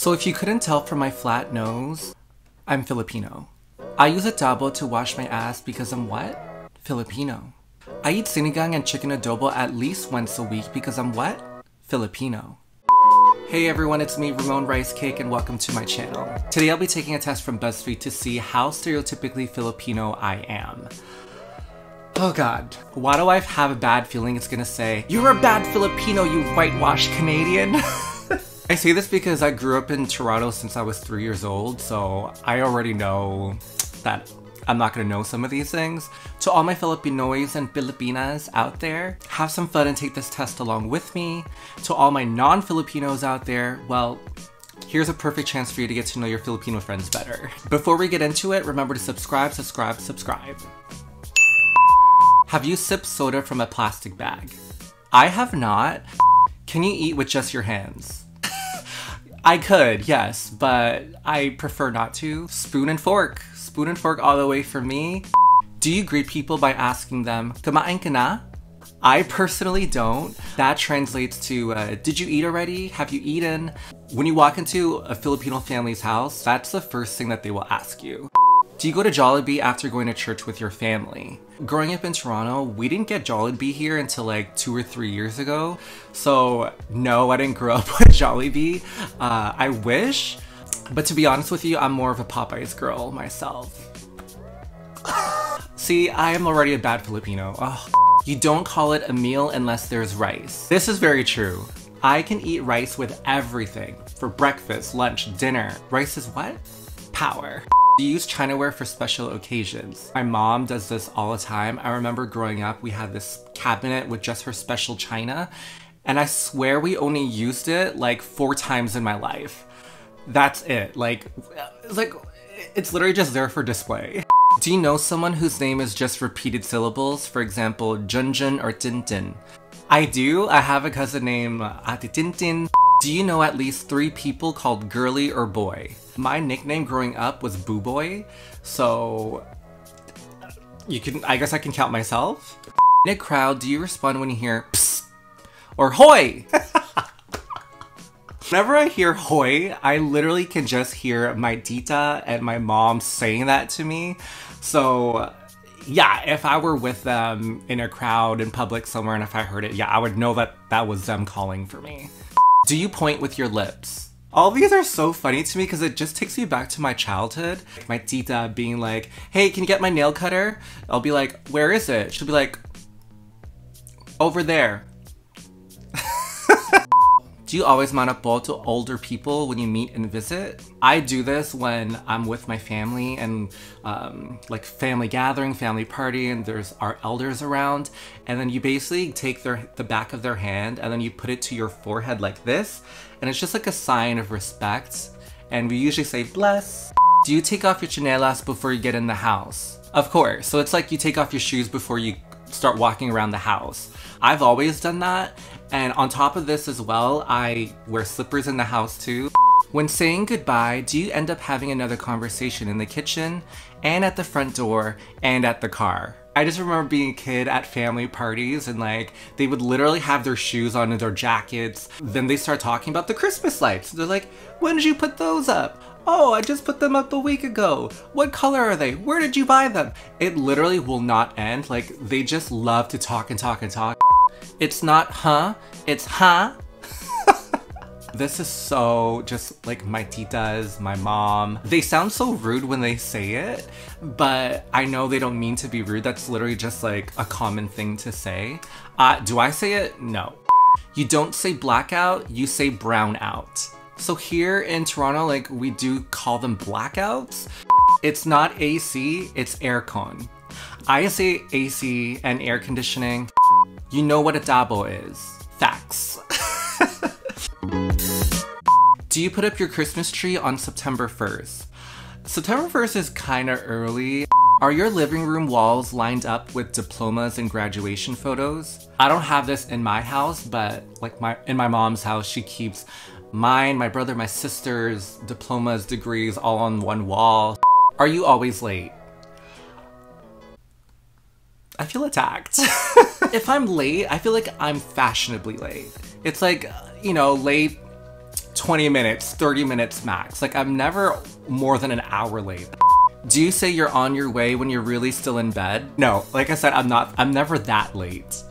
So if you couldn't tell from my flat nose, I'm Filipino. I use a tabo to wash my ass because I'm what? Filipino. I eat sinigang and chicken adobo at least once a week because I'm what? Filipino. Hey everyone, it's me, Ramon Rice Cake, and welcome to my channel. Today I'll be taking a test from Buzzfeed to see how stereotypically Filipino I am. Oh god. Why do I have a bad feeling it's gonna say, "You're a bad Filipino, you whitewashed Canadian"? I say this because I grew up in Toronto since I was 3 years old, so I already know that I'm not gonna know some of these things. To all my Filipinois and Filipinas out there, have some fun and take this test along with me. To all my non-Filipinos out there, well, here's a perfect chance for you to get to know your Filipino friends better. Before we get into it, remember to subscribe. Have you sipped soda from a plastic bag? I have not. Can you eat with just your hands? I could, yes, but I prefer not to. Spoon and fork. Spoon and fork all the way for me. Do you greet people by asking them, "Kumain ka na?" I personally don't. That translates to, did you eat already? Have you eaten? When you walk into a Filipino family's house, that's the first thing that they will ask you. Do you go to Jollibee after going to church with your family? Growing up in Toronto, we didn't get Jollibee here until like 2 or 3 years ago. So no, I didn't grow up with Jollibee. I wish, but to be honest with you, I'm more of a Popeyes girl myself. See, I am already a bad Filipino. Oh. You don't call it a meal unless there's rice. This is very true. I can eat rice with everything. For breakfast, lunch, dinner. Rice is what? Power. You use Chinaware for special occasions. My mom does this all the time. I remember growing up, we had this cabinet with just her special china, and I swear we only used it like 4 times in my life. That's it. It's literally just there for display. Do you know someone whose name is just repeated syllables? For example, Junjun or Tintin. I do. I have a cousin named Ate Tintin. Do you know at least 3 people called girly or boy? My nickname growing up was Boo Boy, so I guess I can count myself. In a crowd, do you respond when you hear psst or hoy? Whenever I hear hoy, I literally can just hear my tita and my mom saying that to me. So yeah, if I were with them in a crowd in public somewhere and if I heard it, yeah, I would know that that was them calling for me. Do you point with your lips? All these are so funny to me because it just takes me back to my childhood. My tita being like, "Hey, can you get my nail cutter?" I'll be like, "Where is it?" She'll be like, "Over there." Do you always manapol to older people when you meet and visit? I do this when I'm with my family and like family gathering, family party, and there's our elders around, and then you basically take the back of their hand and then you put it to your forehead like this, and it's just like a sign of respect, and we usually say bless. Do you take off your chinelas before you get in the house? Of course. So it's like you take off your shoes before you start walking around the house. I've always done that. And on top of this as well, I wear slippers in the house too. When saying goodbye, do you end up having another conversation in the kitchen and at the front door and at the car? I just remember being a kid at family parties and like they would literally have their shoes on and their jackets. Then they start talking about the Christmas lights. They're like, "When did you put those up?" "Oh, I just put them up a week ago." "What color are they? Where did you buy them?" It literally will not end. Like they just love to talk and talk and talk. It's not huh, it's huh. This is so just like my titas, my mom. They sound so rude when they say it, but I know they don't mean to be rude. That's literally just like a common thing to say. Do I say it? No. You don't say blackout, you say brown out. So here in Toronto, like we do call them blackouts. It's not AC, it's aircon. I say AC and air conditioning. You know what a dabo is. Facts. Do you put up your Christmas tree on September 1st? September 1st is kinda early. Are your living room walls lined up with diplomas and graduation photos? I don't have this in my house, but like in my mom's house, she keeps mine, my brother, my sister's diplomas, degrees all on one wall. Are you always late? I feel attacked. If I'm late, I feel like I'm fashionably late. It's like, you know, late 20 minutes, 30 minutes max. Like, I'm never more than an hour late. Do you say you're on your way when you're really still in bed? No, like I said, I'm never that late.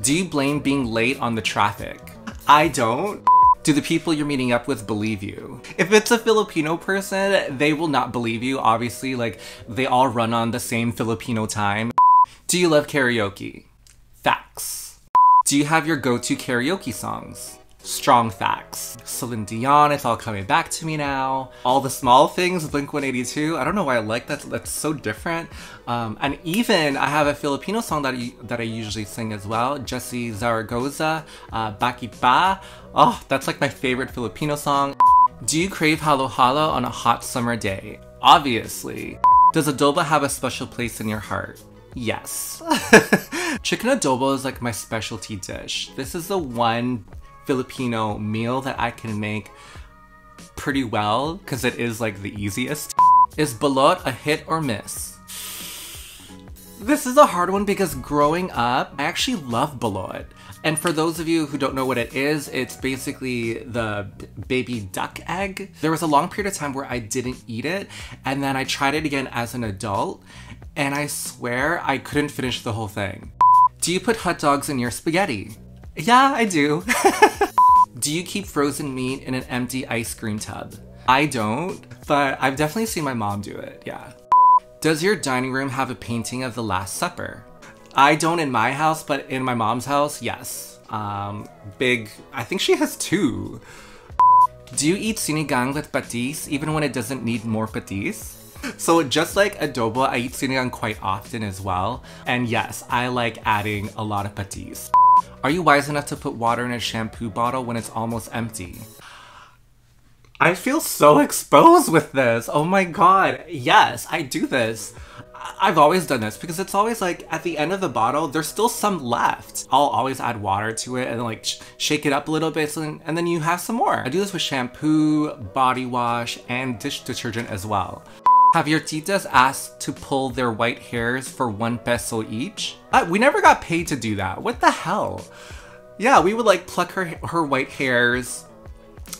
Do you blame being late on the traffic? I don't. Do the people you're meeting up with believe you? If it's a Filipino person, they will not believe you, obviously. Like, they all run on the same Filipino time. Do you love karaoke? Facts. Do you have your go-to karaoke songs? Strong facts. Celine Dion, it's all coming back to me now. All the Small Things, Blink-182. I don't know why I like that. That's so different. And even I have a Filipino song that I usually sing as well. Jesse Zaragoza, Bakit Ba. Oh, that's like my favorite Filipino song. Do you crave halo-halo on a hot summer day? Obviously. Does adobo have a special place in your heart? Yes. Chicken adobo is like my specialty dish. This is the one Filipino meal that I can make pretty well because it is like the easiest. Is balot a hit or miss? This is a hard one because growing up, I actually love balot. And for those of you who don't know what it is, it's basically the baby duck egg. There was a long period of time where I didn't eat it, and then I tried it again as an adult, and I swear I couldn't finish the whole thing. Do you put hot dogs in your spaghetti? Yeah, I do. Do you keep frozen meat in an empty ice cream tub? I don't, but I've definitely seen my mom do it, yeah. Does your dining room have a painting of the Last Supper? I don't in my house, but in my mom's house, yes. Big, I think she has 2. Do you eat sinigang with patis even when it doesn't need more patis? So just like adobo, I eat sinigang quite often as well. And yes, I like adding a lot of patis. Are you wise enough to put water in a shampoo bottle when it's almost empty? I feel so exposed with this. Oh my god. Yes, I do this. I've always done this because it's always like at the end of the bottle, there's still some left. I'll always add water to it and then like shake it up a little bit and then you have some more. I do this with shampoo, body wash, and dish detergent as well. Have your titas asked to pull their white hairs for 1 peso each? We never got paid to do that. What the hell? Yeah, we would like pluck her white hairs,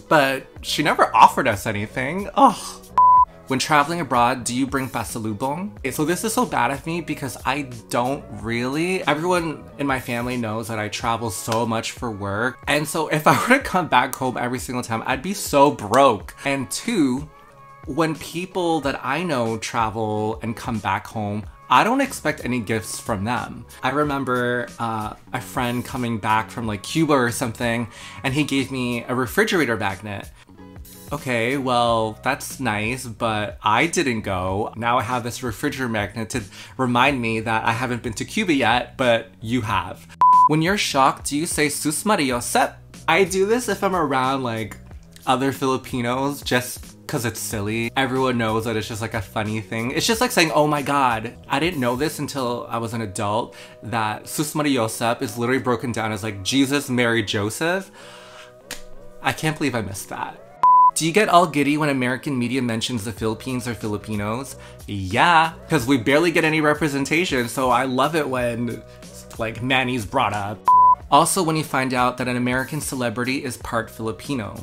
but she never offered us anything. Ugh. When traveling abroad, do you bring pasalubong? So this is so bad of me because I don't really. Everyone in my family knows that I travel so much for work. And so if I were to come back home every single time, I'd be so broke. And 2, when people that I know travel and come back home, I don't expect any gifts from them. I remember a friend coming back from like Cuba or something, and he gave me a refrigerator magnet. Okay, well, that's nice, but I didn't go. Now I have this refrigerator magnet to remind me that I haven't been to Cuba yet, but you have. When you're shocked, do you say sus mariosep? I do this if I'm around like other Filipinos just because it's silly. Everyone knows that it's just like a funny thing. It's just like saying, oh my god. I didn't know this until I was an adult, that sus mariosep is literally broken down as like Jesus, Mary, Joseph. I can't believe I missed that. Do you get all giddy when American media mentions the Philippines or Filipinos? Yeah, because we barely get any representation, so I love it when like Manny's brought up. Also, when you find out that an American celebrity is part Filipino.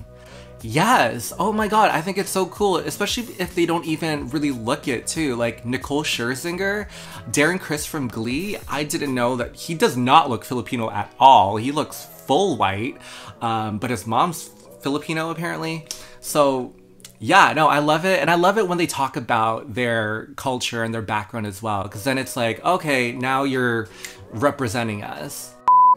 Yes, oh my god, I think it's so cool, especially if they don't even really look it too. Like Nicole Scherzinger, Darren Criss from Glee, I didn't know that he does not look Filipino at all. He looks full white, but his mom's Filipino apparently. So yeah, no, I love it. And I love it when they talk about their culture and their background as well, because then it's like, okay, now you're representing us.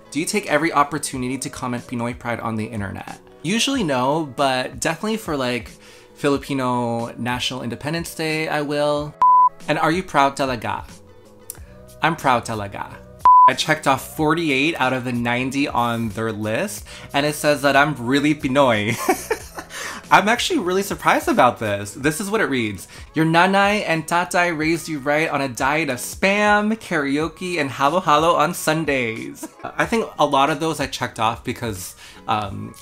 Do you take every opportunity to comment Pinoy pride on the internet? Usually no, but definitely for like Filipino National Independence Day, I will. And are you proud talaga? I'm proud talaga. I checked off 48 out of the 90 on their list, and it says that I'm really Pinoy. I'm actually really surprised about this. This is what it reads. Your nanay and tatay raised you right on a diet of spam, karaoke, and halo-halo on Sundays. I think a lot of those I checked off because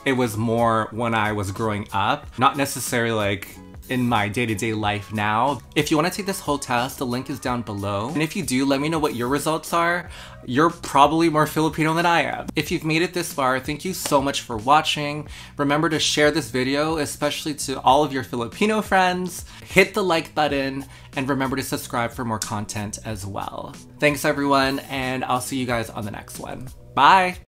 it was more when I was growing up, not necessarily like in my day-to-day life now. If you want to take this whole test, the link is down below. And if you do, let me know what your results are. You're probably more Filipino than I am. If you've made it this far, thank you so much for watching. Remember to share this video, especially to all of your Filipino friends. Hit the like button and remember to subscribe for more content as well. Thanks everyone, and I'll see you guys on the next one. Bye!